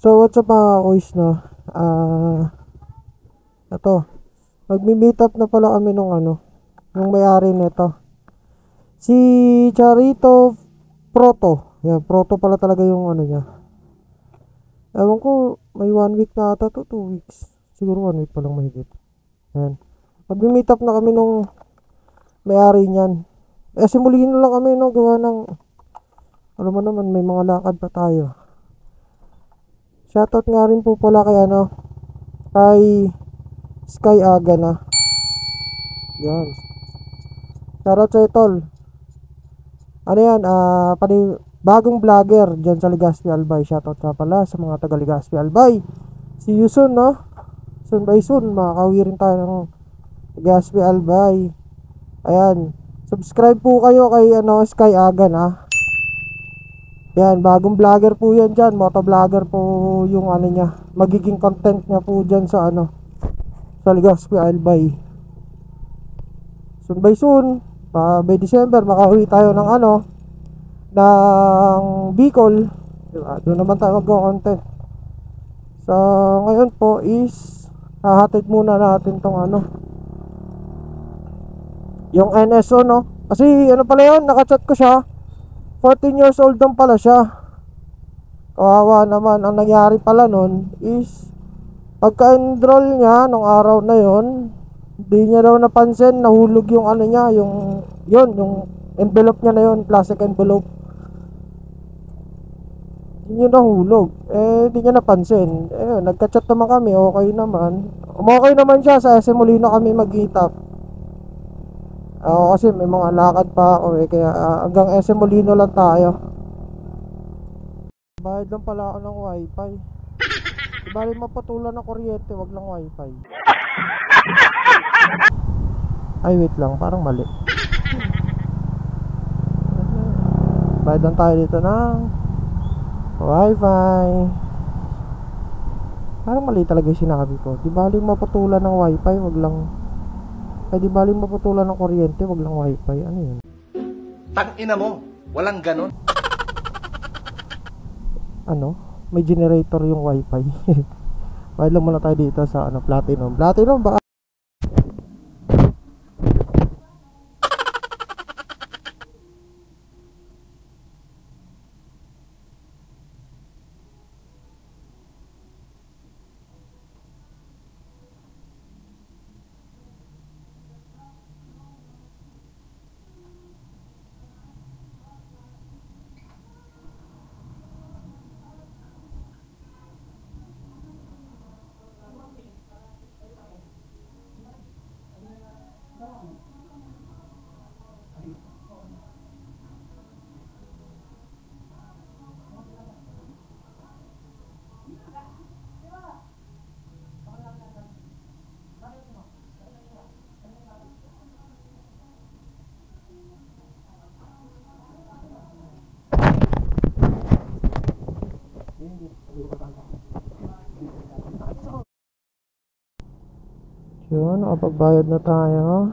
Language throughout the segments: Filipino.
So what's up mga boys, no? Ito, magmi-meet up na pala kami nung yung may-ari nito. Si Charito Proto. Yan, Proto pala talaga yung niya. Ewan ko, may 1 week na ata to, 2 weeks. Siguro 1 week pa lang mahigit. Yan. Magmi-meet up na kami nung may-ari niyan. Simulihin na lang kami, no? Gawa ng, alam mo naman, may mga lakad pa tayo. Shoutout nga rin po pala kay kay Sky Aga na. Yan. Shoutout sa tol. Ano yan, bagong vlogger dyan sa Legazpi Albay. Shoutout ka pala sa mga taga Legazpi Albay. See you soon, no? Soon by soon, makakawi rin tayo ng Legazpi Albay. Ayan. Subscribe po kayo kay Sky Aga na. Yan, bagong vlogger po yan dyan. Motovlogger po yung niya. Magiging content niya po dyan sa sa Legazpi Albay. Soon by soon, by December, makauwi tayo ng ng Bicol. Diba? Doon naman tayo mag-content. So, ngayon po is hahatid muna natin tong yung NSO, no? Kasi pala yun, nakachat ko siya. 14 years old lang pala siya. Kawawa naman. Ang nangyari pala nun is pagka-enroll niya nung araw na yon, hindi niya daw napansin, nahulog yung niya, yung envelope niya na yon, plastic envelope. Hindi niya nahulog. Hindi niya napansin. Nagka-chat naman kami, okay naman. Okay naman siya, sa SM Molino kami mag-meet-up. Kasi may mga lakad pa ako kaya hanggang SM Molino lang tayo. Bayad lang pala ako ng wifi. Bali mapatulan ng kuryente, wag lang wifi. Ay wait lang, parang mali. Bayad lang tayo dito ng wifi. Parang mali talaga yung sinabi ko. Di bali mapatulan ng wifi, wag lang. Di baling maputulan ng kuryente, wag lang wifi. Ano yun? Tangina mo, walang ganon. May generator yung wifi. Bayad lang muna tayo dito sa Platinum. Platinum ba? Yun, nakapagbayad na tayo.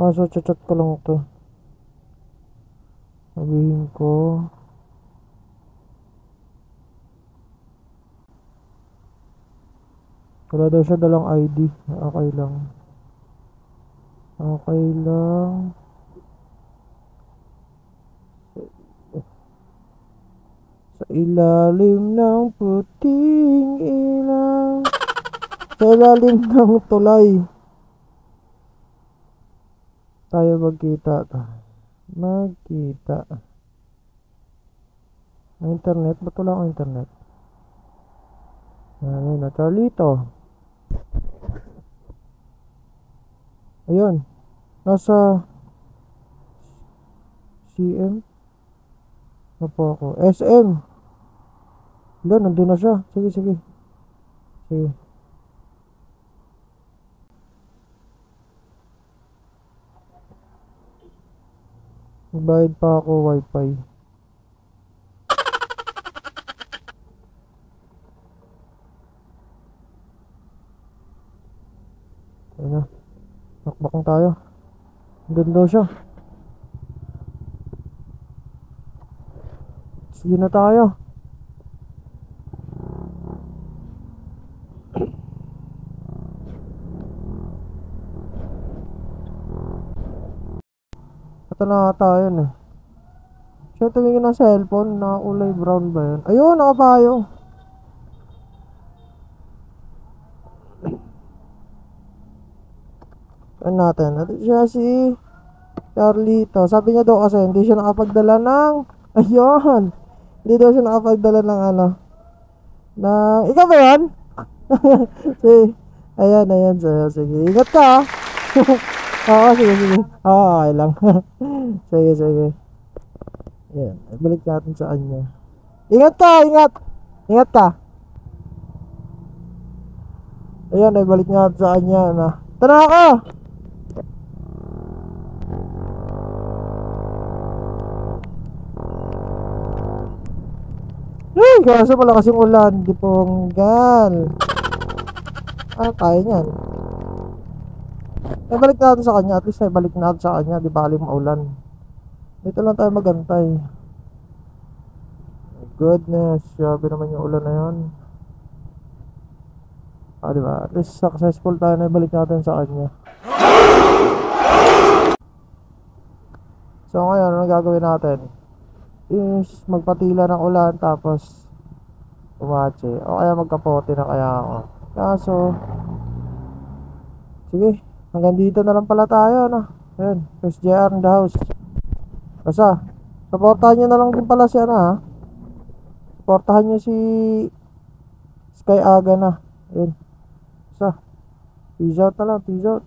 So chat ko lang ito. Sabihin ko wala daw siya dalang ID. Okay lang. Okay lang. Sa ilalim ng puting ilaw, sa ilalim ng tulay tayo magkita. Internet, ba't wala akong internet? Ano na, Charlito. Ayun, nasa CM na po ako. SM. Wala, nandun na siya. Sige. Bayad pa ako wifi. Ayun na. Nakbakang tayo. Doon daw siya. Sige na tayo. Ito na ata yun eh. Siya tumingin ng cellphone, nakakulay brown ba yun? Ayun, nakapayo. Ano natin? Ito siya si Charlito. Sabi niya daw kasi hindi siya nakapagdala ng ayun. Hindi daw siya nakapagdala ng ano. Ng ikaw ba yan? Si ayan, ayan sa'yo. Sige, ingat ka ah. Oo, sige, sige. Oo, okay lang. Sige, sige. Ayan, balik natin sa kanya. Ingat ka, ingat. Ingat ka. Ayan, balik natin sa kanya na. Tara ka! Ay, kaso pala kasing ulan. Di ponggal. Kaya niyan. Balik natin sa kanya. At least balik natin sa kanya. Di bali maulan. Dito lang tayo magantay. My goodness. Sabi naman yung ulan na yun. Diba? At least successful tayo na balik natin sa kanya. So ngayon, ano gagawin natin? Is magpatila ng ulan tapos umache. O kaya magkapote na kaya ako. Kaso, sige, hanggang dito na lang pala tayo, no? Ayan, first JR in the house. Basta, supportahan nyo na lang din pala si ano, ha? Supportahan nyo si Sky Aga na. Ayan. Basta, peace out na lang, peace out.